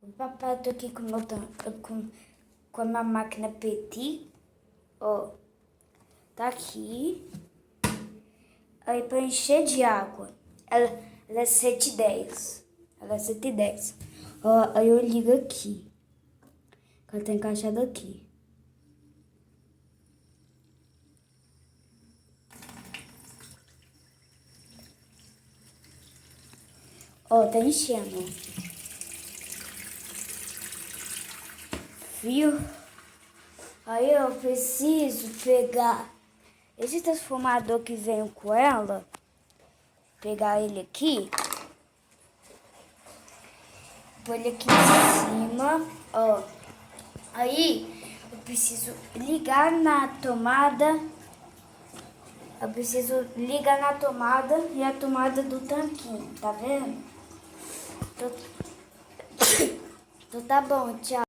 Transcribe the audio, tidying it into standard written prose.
O papai, eu tô aqui com, com a minha máquina Petit, ó, tá aqui, aí pra encher de água, ela é 710, ela é 710, ó, aí eu ligo aqui, ela tá encaixada aqui. Ó, tá enchendo. Viu? Aí eu preciso pegar esse transformador que veio com ela, pegar ele aqui, pôr ele aqui em cima, ó. Aí eu preciso ligar na tomada, e a tomada do tanquinho, tá vendo? Então tá bom, tchau.